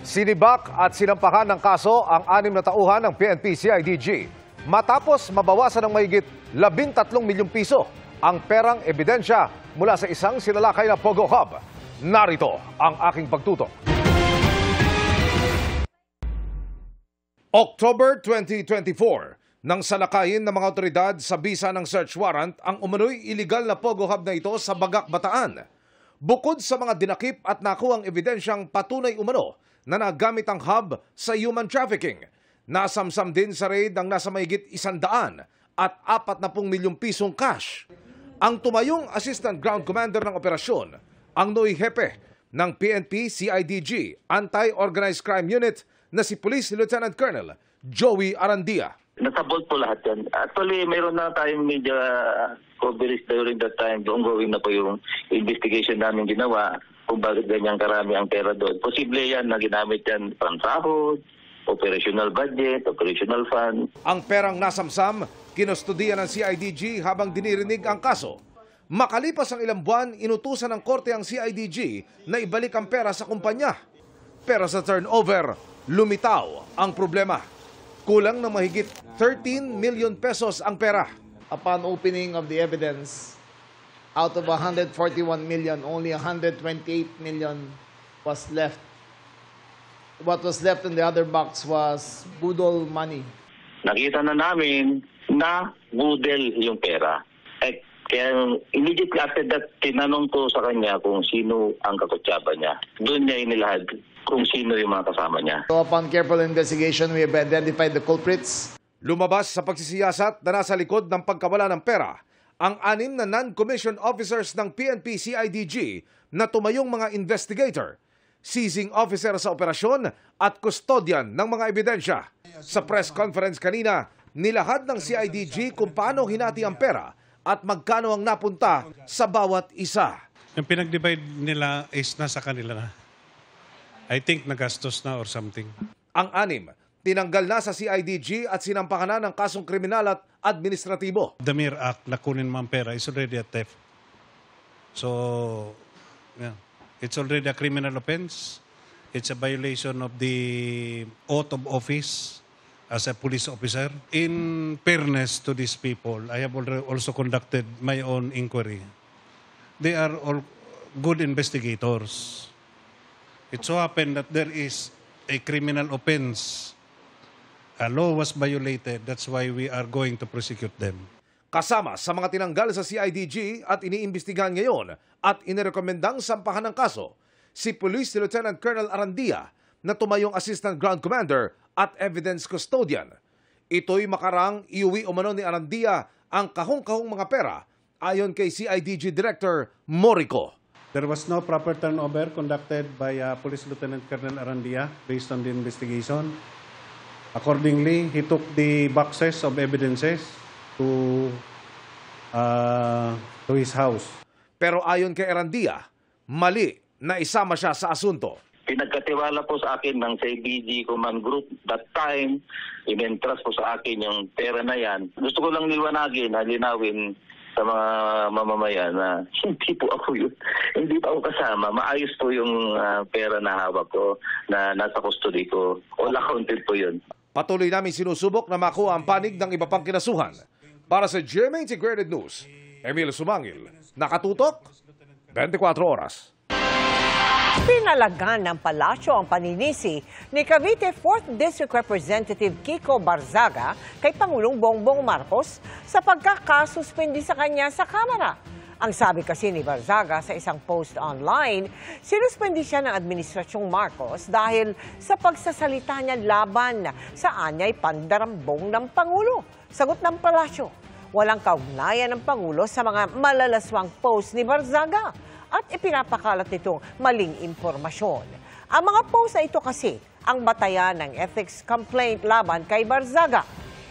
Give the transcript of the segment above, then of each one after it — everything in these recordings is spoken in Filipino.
Sinibak at sinampahan ng kaso ang 6 na tauhan ng PNP-CIDG matapos mabawasan ng mahigit 13 milyong piso ang perang ebidensya mula sa isang sinalakay na Pogo Hub. Narito ang aking pagtutok. October 2024, nang salakayin ng mga otoridad sa bisa ng search warrant ang umano'y iligal na Pogo Hub na ito sa Bagak, Bataan. Bukod sa mga dinakip at nakuhang ebidensyang patunay umano na nagamit ang hub sa human trafficking, nasamsam din sa raid ang nasa mahigit 100 at 40 milyong pisong cash. Ang tumayong Assistant Ground Commander ng operasyon, ang Noy Hepe ng PNP-CIDG Anti-Organized Crime Unit na si Police Lieutenant Colonel Joey Arandia. Nasabot po lahat yan. Actually, mayroon na tayong media coverage during that time. Ongoing na po yung investigation namin ginawa kung bakit ganyan karami ang pera doon. Posible yan na ginamit yan pansahod, operational budget, operational fund. Ang perang nasamsam, kinustudiyan ng CIDG habang dinirinig ang kaso. Makalipas ang ilang buwan, inutusan ng korte ang CIDG na ibalik ang pera sa kumpanya. Pero sa turnover, lumitaw ang problema. Kulang na mahigit 13 million pesos ang pera. Upon opening of the evidence, out of 141 million, only 128 million was left. What was left in the other box was budol money. Nakita na namin na budel yung pera. Kaya immediately after that, tinanong ko sa kanya kung sino ang kakutsaba niya. Doon niya inilahad kung sino yung mga kasama niya. So upon careful investigation, we have identified the culprits. Lumabas sa pagsisiyasat na nasa likod ng pagkawala ng pera ang 6 na non-commissioned officers ng PNP-CIDG na tumayong mga investigator, seizing officer sa operasyon at custodian ng mga ebidensya. Sa press conference kanina, nilahad ng CIDG kung paano hinati ang pera at magkano ang napunta sa bawat isa. Yung pinag-divide nila is nasa kanila na. I think nagastos na or something. Ang 6, tinanggal na sa CIDG at sinampakan na ng kasong kriminal at administratibo. The mere act na kunin mo ang pera is already a theft. So, yeah, it's already a criminal offense. It's a violation of the oath of office as a police officer. In fairness to these people, I have also conducted my own inquiry. They are all good investigators. It so happened that there is a criminal offense. A law was violated. That's why we are going to prosecute them. Kasama sa mga tinanggal sa CIDG at iniimbestigahan ngayon at inirekomendang sampahan ng kaso, si Police Lieutenant Colonel Arandia na tumayong Assistant Ground Commander at Evidence Custodian. Ito'y makarang iuwi umano ni Arandia ang kahong-kahong mga pera ayon kay CIDG Director Morico. There was no proper turnover conducted by Police Lieutenant Colonel Arandia based on the investigation. Accordingly, he took the boxes of evidences to his house. Pero ayon kay Arandia, mali na isama siya sa asunto. Pinagkatiwala po sa akin ng CIDG Command Group that time, in-entrust po sa akin yung pera na yan. Gusto ko lang liwanagin, linawin sa mga mamamayan na hindi po ako yun. Hindi pa ako kasama. Maayos po yung pera na hawak ko, na nasa custody ko. All accounted po yun. Patuloy namin sinusubok na makuha ang panig ng iba pang kinasuhan. Para sa GMA Integrated News, Emil Sumangil, nakatutok, 24 oras. Pinalagan ng palasyo ang paninisi ni Cavite 4th District Representative Kiko Barzaga kay Pangulong Bongbong Marcos sa pagkakasuspindi sa kanya sa Kamara. Ang sabi kasi ni Barzaga sa isang post online, sinuspindi siya ng Administrasyong Marcos dahil sa pagsasalita niya laban sa anyay pandarambong ng Pangulo. Sagot ng palasyo, walang kaugnayan ng Pangulo sa mga malalaswang post ni Barzaga at ipinapakalat nitong maling impormasyon. Ang mga post na ito kasi ang batayan ng ethics complaint laban kay Barzaga.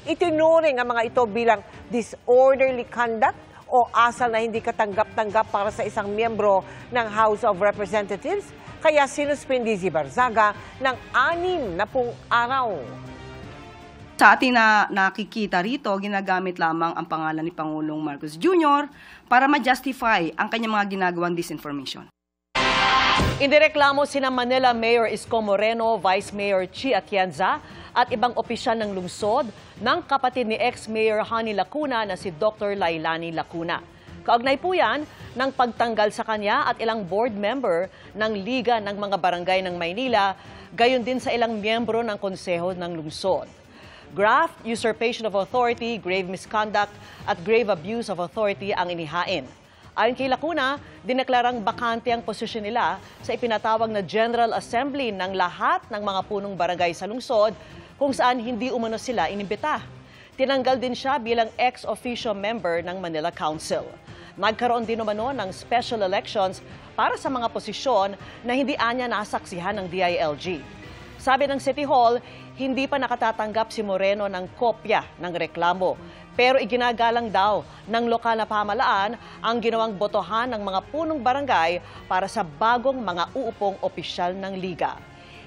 Itinuring ang mga ito bilang disorderly conduct o asal na hindi katanggap-tanggap para sa isang miyembro ng House of Representatives, kaya sinuspindi si Barzaga ng 6 na araw. Sa ating nakikita rito, ginagamit lamang ang pangalan ni Pangulong Marcos Jr. para ma-justify ang kanyang mga ginagawang disinformation. Indireklamo sina Manila Mayor Isko Moreno, Vice Mayor Chi Atienza at ibang opisyal ng lungsod ng kapatid ni ex-Mayor Honey Lacuna na si Dr. Lailani Lacuna. Kaugnay po yan ng pagtanggal sa kanya at ilang board member ng Liga ng mga Barangay ng Maynila, gayon din sa ilang miyembro ng konseho ng lungsod. Graft, usurpation of authority, grave misconduct at grave abuse of authority ang inihain. Ayon kay Lacuna, dineklarang bakante ang posisyon nila sa ipinatawag na General Assembly ng lahat ng mga punong barangay sa lungsod kung saan hindi umano sila inimbita. Tinanggal din siya bilang ex-officio member ng Manila Council. Nagkaroon din umano ng special elections para sa mga posisyon na hindi anya nasaksihan ng DILG. Sabi ng City Hall, hindi pa nakatatanggap si Moreno ng kopya ng reklamo. Pero iginagalang daw ng lokal na pamahalaan ang ginawang botohan ng mga punong barangay para sa bagong mga uupong opisyal ng Liga.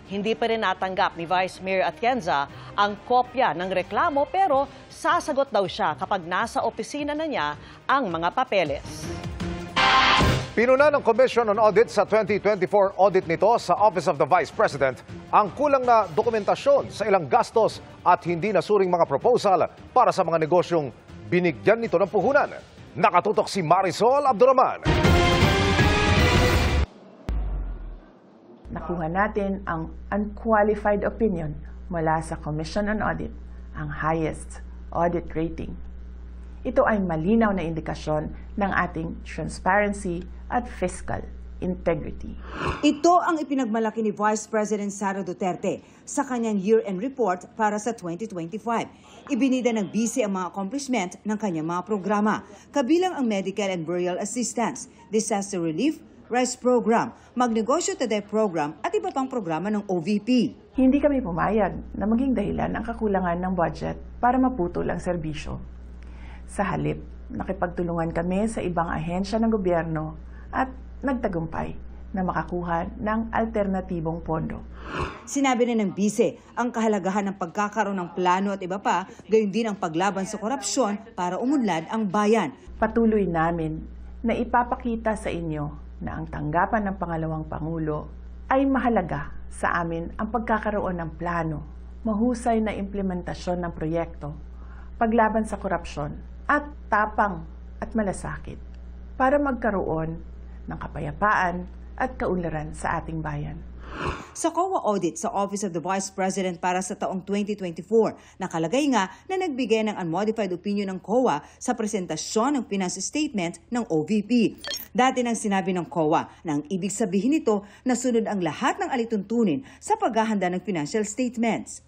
Hindi pa rin natanggap ni Vice Mayor Atienza ang kopya ng reklamo pero sasagot daw siya kapag nasa opisina na niya ang mga papeles. Pinuna ng Commission on Audit sa 2024 audit nito sa Office of the Vice President ang kulang na dokumentasyon sa ilang gastos at hindi nasuring mga proposal para sa mga negosyong binigyan nito ng puhunan. Nakatutok si Marisol Abdurrahman. Nakuha natin ang unqualified opinion mula sa Commission on Audit, ang highest audit rating. Ito ay malinaw na indikasyon ng ating transparency at fiscal integrity. Ito ang ipinagmalaki ni Vice President Sara Duterte sa kanyang year-end report para sa 2025. Ibinida ng BC ang mga accomplishment ng kanyang mga programa, kabilang ang medical and burial assistance, disaster relief, rice program, magnegosyo today program at iba pang programa ng OVP. Hindi kami pumayag na maging dahilan ang kakulangan ng budget para maputol ang serbisyo. Sa halip, nakipagtulungan kami sa ibang ahensya ng gobyerno at nagtagumpay na makakuha ng alternatibong pondo. Sinabi rin ng BICE ang kahalagahan ng pagkakaroon ng plano at iba pa, gayon din ang paglaban sa korupsyon para umunlad ang bayan. Patuloy namin na ipapakita sa inyo na ang tanggapan ng pangalawang Pangulo ay mahalaga sa amin ang pagkakaroon ng plano, mahusay na implementasyon ng proyekto, paglaban sa korupsyon at tapang at malasakit para magkaroon ng kapayapaan at kaunlaran sa ating bayan. Sa COA audit sa Office of the Vice President para sa taong 2024, nakalagay nga na nagbigay ng unmodified opinion ng COA sa presentasyon ng finance statement ng OVP. Dati nang sinabi ng COA na ang ibig sabihin nito na sunod ang lahat ng alituntunin sa paghahanda ng financial statements.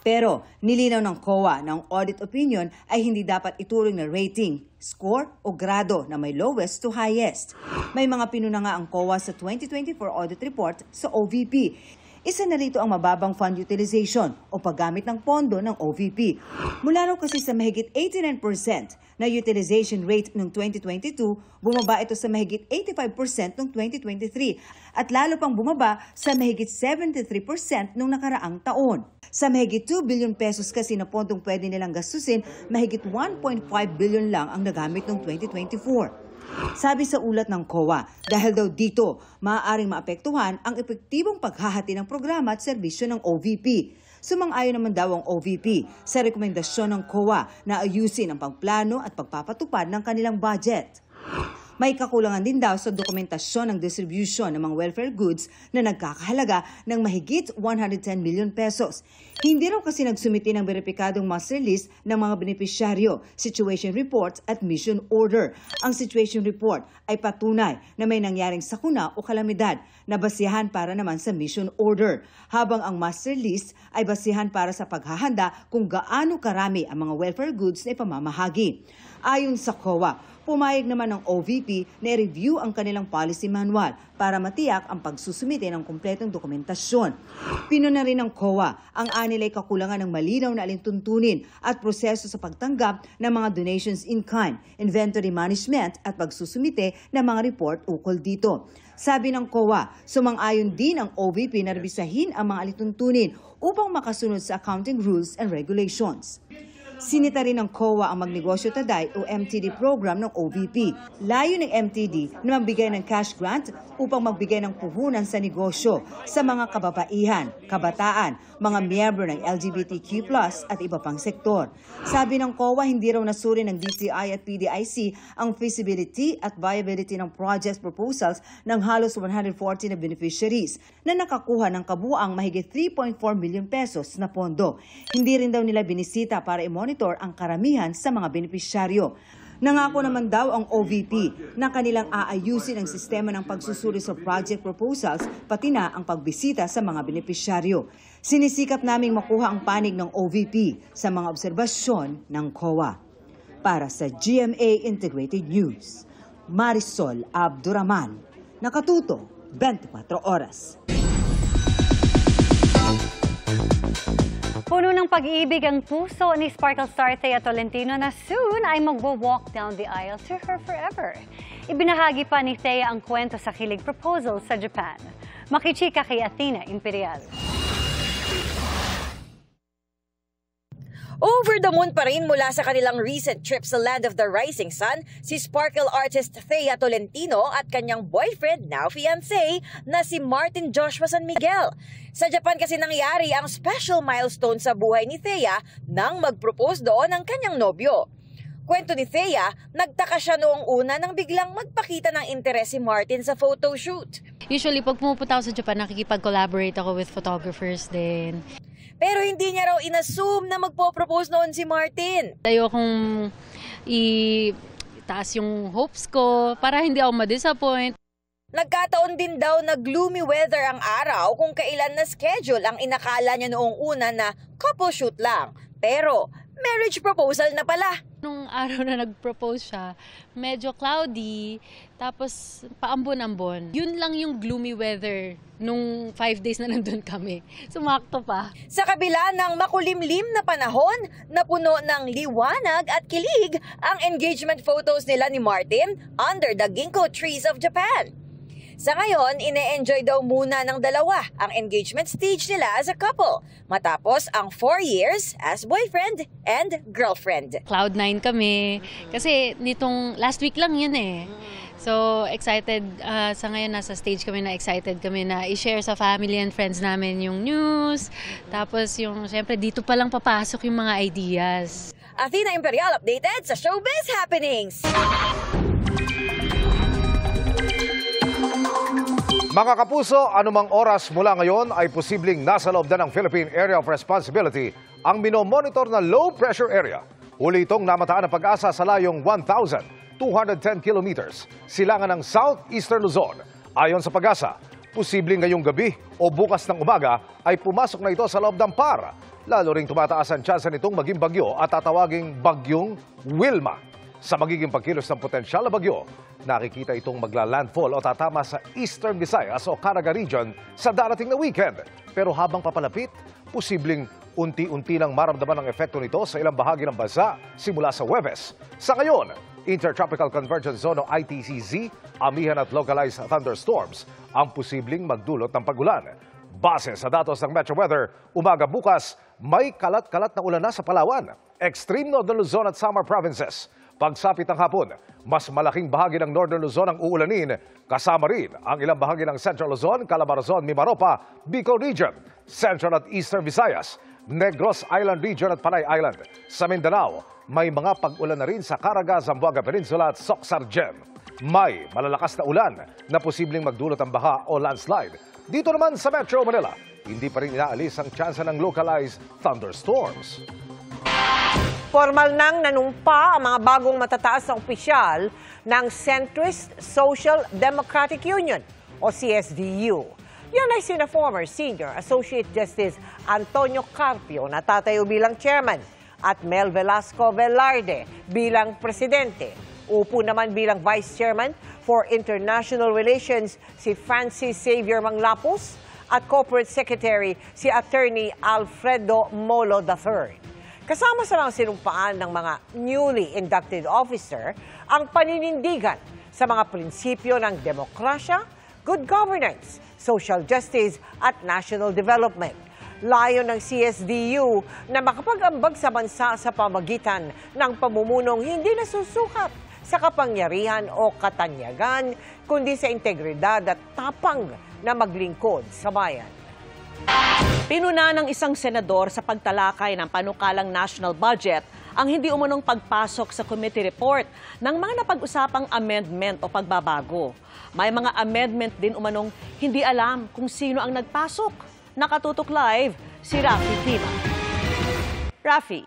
Pero nilinaw ng COA na ang audit opinion ay hindi dapat ituring na rating, score o grado na may lowest to highest. May mga pinuna nga ang COA sa 2024 audit report sa OVP. Isa na rito ang mababang fund utilization o paggamit ng pondo ng OVP. Mula raw kasi sa mahigit 89% na utilization rate noong 2022, bumaba ito sa mahigit 85% noong 2023 at lalo pang bumaba sa mahigit 73% noong nakaraang taon. Sa mahigit 2 billion pesos kasi na pondong pwede nilang gastusin, mahigit 1.5 billion lang ang nagamit noong 2024. Sabi sa ulat ng COA, dahil daw dito, maaaring maapektuhan ang epektibong paghahati ng programa at serbisyo ng OVP. Sumang-ayon naman daw ang OVP sa rekomendasyon ng COA na ayusin ang pagplano at pagpapatupad ng kanilang budget. May kakulangan din daw sa dokumentasyon ng distribution ng mga welfare goods na nagkakahalaga ng mahigit 110 million pesos. Hindi raw kasi nagsumiti ng beripikadong master list ng mga benepisyaryo, situation reports at mission order. Ang situation report ay patunay na may nangyaring sakuna o kalamidad na basihan para naman sa mission order, habang ang master list ay basihan para sa paghahanda kung gaano karami ang mga welfare goods na ipamamahagi. Ayon sa COA, pumayag naman ng OVP na i-review ang kanilang policy manual para matiyak ang pagsusumite ng kumpletong dokumentasyon. Pinuna rin ng COA ang anilay kakulangan ng malinaw na alintuntunin at proseso sa pagtanggap ng mga donations in kind, inventory management at pagsusumite ng mga report ukol dito. Sabi ng COA, sumang-ayon din ang OVP na rebisahin ang mga alituntunin upang makasunod sa accounting rules and regulations. Sinita rin ng COA ang Magnegosyo Taday o MTD program ng OVP. Layo ng MTD na magbigay ng cash grant upang magbigay ng puhunan sa negosyo sa mga kababaihan, kabataan, mga miyembro ng LGBTQ+ at iba pang sektor. Sabi ng COA, hindi raw nasuri ng DTI at PDIC ang feasibility at viability ng project proposals ng halos 140 na beneficiaries na nakakuha ng kabuang mahigit 3.4 million pesos na pondo. Hindi rin daw nila binisita para i-monitor ang karamihan sa mga benepisyaryo. Nangako naman daw ang OVP na kanilang aayusin ang sistema ng pagsusuri sa project proposals pati na ang pagbisita sa mga benepisyaryo. Sinisikap naming makuha ang panig ng OVP sa mga obserbasyon ng COA. Para sa GMA Integrated News, Marisol Abduraman, nakatuto 24 oras. Puno ng pag-ibig ang puso ni Sparkle star Thea Tolentino na soon ay magwo-walk down the aisle to her forever. Ibinahagi pa ni Thea ang kwento sa kilig proposal sa Japan. Makichika kay Athena Imperial. Over the moon pa rin mula sa kanilang recent trip sa Land of the Rising Sun, si Sparkle artist Thea Tolentino at kanyang boyfriend, now fiancé, na si Martin Joshua San Miguel. Sa Japan kasi nangyari ang special milestone sa buhay ni Thea nang mag-propose doon ang kanyang nobyo. Kwento ni Thea, nagtaka siya noong una nang biglang magpakita ng interes si Martin sa photoshoot. Usually, pag pumupunta ako sa Japan, nakikipag-collaborate ako with photographers din. Pero hindi niya raw inassume na magpo-propose noon si Martin. Ayokong itaas yung hopes ko para hindi ako ma-disappoint. Nagkataon din daw na gloomy weather ang araw kung kailan na schedule ang inakala niya noong una na couple shoot lang. Pero marriage proposal na pala. Nung araw na nag-propose siya, medyo cloudy, tapos paambon-ambon. Yun lang yung gloomy weather nung 5 days na nandun kami. Sumakto pa. Sa kabila ng makulimlim na panahon, napuno ng liwanag at kilig ang engagement photos nila ni Martin under the ginkgo trees of Japan. Sa ngayon, ine-enjoy daw muna ng dalawa ang engagement stage nila as a couple matapos ang 4 years as boyfriend and girlfriend. Cloud9 kami kasi nitong last week lang yun eh. So excited, sa ngayon nasa stage kami na excited kami na i-share sa family and friends namin yung news. Tapos yung syempre dito pa lang papasok yung mga ideas. Athena Imperial updated sa Showbiz Happenings. Mga kapuso, anumang oras mula ngayon ay posibleng nasa loob na ng Philippine Area of Responsibility ang minomonitor na low pressure area. Uli itong namataan ng pag-asa sa layong 1,210 kilometers, silangan ng Southeastern Luzon. Ayon sa pag-asa, posibleng ngayong gabi o bukas ng umaga ay pumasok na ito sa loob ng PAR. Lalo ring tumataas ang tsansa nitong maging bagyo at tatawaging bagyong Wilma. Sa magiging pagkilos ng potensyal na bagyo, nakikita itong magla-landfall o tatama sa Eastern Visayas o Caraga Region sa darating na weekend. Pero habang papalapit, posibleng unti-unti lang maramdaman ang epekto nito sa ilang bahagi ng bansa simula sa Huwebes. Sa ngayon, Intertropical Convergence Zone o ITCZ, amihan at localized thunderstorms ang posibleng magdulot ng pagulan. Base sa datos ng Metro Weather, umaga bukas, may kalat-kalat na ulan na sa Palawan, extreme Northern Luzon at Samar provinces. Pagsapit ng hapon, mas malaking bahagi ng Northern Luzon ang uulanin, kasama rin ang ilang bahagi ng Central Luzon, Calabarzon, Mimaropa, Bicol Region, Central at Eastern Visayas, Negros Island Region at Panay Island. Sa Mindanao, may mga pag-ulan na rin sa Caraga, Zamboanga Peninsula at Soc-Sargem. May malalakas na ulan na posibleng magdulot ng baha o landslide. Dito naman sa Metro Manila, hindi pa rin inaalis ang tsansa ng localized thunderstorms. Formal nang nanumpa ang mga bagong matataas na opisyal ng Centrist Social Democratic Union o CSDU. Yan ay sina former Senior Associate Justice Antonio Carpio na tatayo bilang chairman at Mel Velasco Velarde bilang presidente. Upo naman bilang vice chairman for International Relations si Francis Xavier Manglapos at corporate secretary si Attorney Alfredo Molo III. Kasama sa mga sinumpaan ng mga newly inducted officer ang paninindigan sa mga prinsipyo ng demokrasya, good governance, social justice at national development. Layo ng CSDU na makapag-ambag sa bansa sa pamagitan ng pamumunong hindi nasusukat sa kapangyarihan o katanyagan, kundi sa integridad at tapang na maglingkod sa bayan. Pinuna ng isang senador sa pagtalakay ng panukalang national budget ang hindi umunong pagpasok sa committee report ng mga napag-usapang amendment o pagbabago. May mga amendment din umanong hindi alam kung sino ang nagpasok. Nakatutok live si Rafi Tima. Rafi.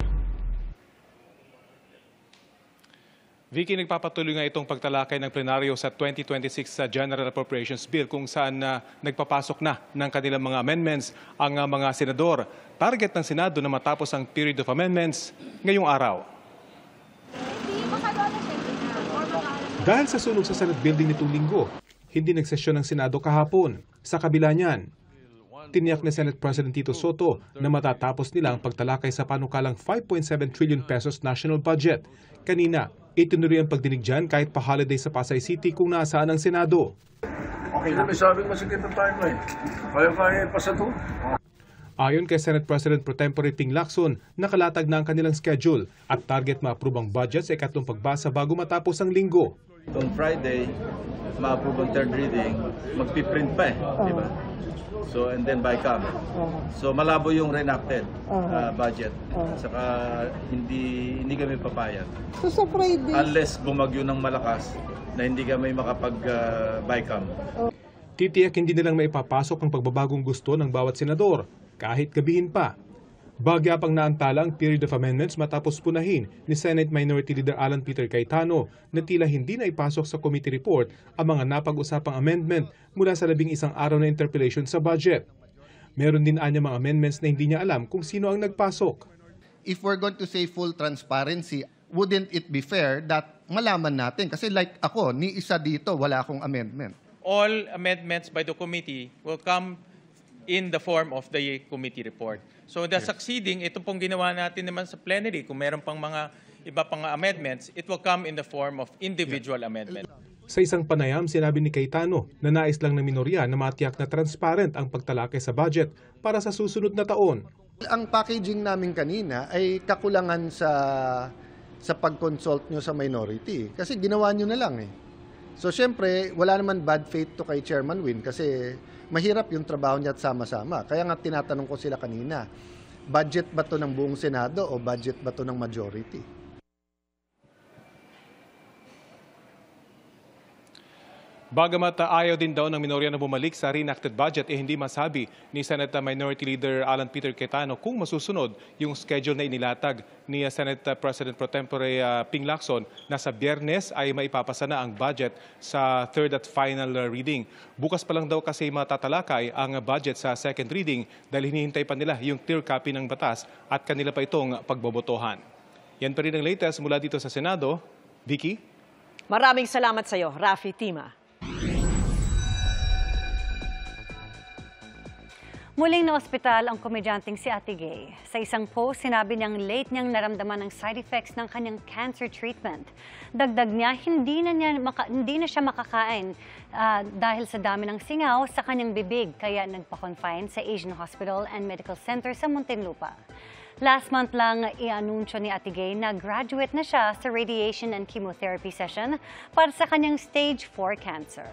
Vicky, nagpapatuloy nga itong pagtalakay ng plenaryo sa 2026 General Appropriations Bill kung saan nagpapasok na ng kanilang mga amendments ang mga senador. Target ng Senado na matapos ang period of amendments ngayong araw. Dahil sa sunog sa Senate building nitong linggo, hindi nagsesyon ng Senado kahapon. Sa kabila niyan, tiniyak ni Senate President Tito Soto na matatapos nila ang pagtalakay sa panukalang 5.7 trillion pesos national budget. Kanina, itinuloy ang pagdinig dyan kahit pa-holiday sa Pasay City kung nasaan ang Senado. Okay na, may sabing masikip na tayo eh. Kaya pa sa to. Ayon kay Senate President Pro Tempore Ping Lacson, nakalatag na ang kanilang schedule at target ma-approve ang budget sa ikatlong pagbasa bago matapos ang linggo. Itong Friday, ma-approve ang third reading, magpiprint pa eh, di ba? So, and then BICAM. So, malabo yung reenacted budget. Saka, hindi kami papayag. So, sa Friday? Unless bumagyo ng malakas na hindi kami makapag-BICAM. Titiyak hindi nilang maipapasok ang pagbabagong gusto ng bawat senador, kahit gabihin pa. Bagya pang naantala ang period of amendments matapos punahin ni Senate Minority Leader Alan Peter Cayetano na tila hindi na ipasok sa committee report ang mga napag-usapang amendment mula sa 11 araw na interpellation sa budget. Meron din anya mga amendments na hindi niya alam kung sino ang nagpasok. If we're going to say full transparency, wouldn't it be fair that malaman natin? Kasi like ako, ni isa dito, wala akong amendment. All amendments by the committee will come in the form of the committee report. So the succeeding, ito pong ginawa natin naman sa plenary, kung meron pang mga iba pang amendments, it will come in the form of individual amendment. Sa isang panayam, sinabi ni Cayetano na nais lang ng minorya na matiyak na transparent ang pagtalakay sa budget para sa susunod na taon. Ang packaging namin kanina ay kakulangan sa pag-consult nyo sa minority. Kasi ginawa nyo na lang eh. So syempre, wala naman bad faith to kay Chairman Win kasi mahirap yung trabaho niya at sama-sama. Kaya nga tinatanong ko sila kanina, budget ba to ng buong Senado o budget ba to ng majority? Bagamat ayaw din daw ng minorya na bumalik sa reenacted budget, hindi masabi ni Senate Minority Leader Alan Peter Cayetano kung masusunod yung schedule na inilatag ni Senate President Pro Tempore Ping Lacson na sa Biyernes ay maipapasa na ang budget sa third at final reading. Bukas pa lang daw kasi matatalakay ang budget sa second reading dahil hinihintay pa nila yung clear copy ng batas at kanila pa itong pagbobotohan. Yan pa rin ang latest mula dito sa Senado. Vicky? Maraming salamat sa iyo, Rafi Tima. Muling na ospital ang komedyanteng si Ate Gay. Sa isang post, sinabi niyang late niyang naramdaman ang side effects ng kanyang cancer treatment. Dagdag niya, hindi na siya makakain dahil sa dami ng singaw sa kanyang bibig, kaya nagpa-confine sa Asian Hospital and Medical Center sa Muntinlupa. Last month lang i-anunsyo ni Ate Gay na graduate na siya sa radiation and chemotherapy session para sa kanyang stage 4 cancer.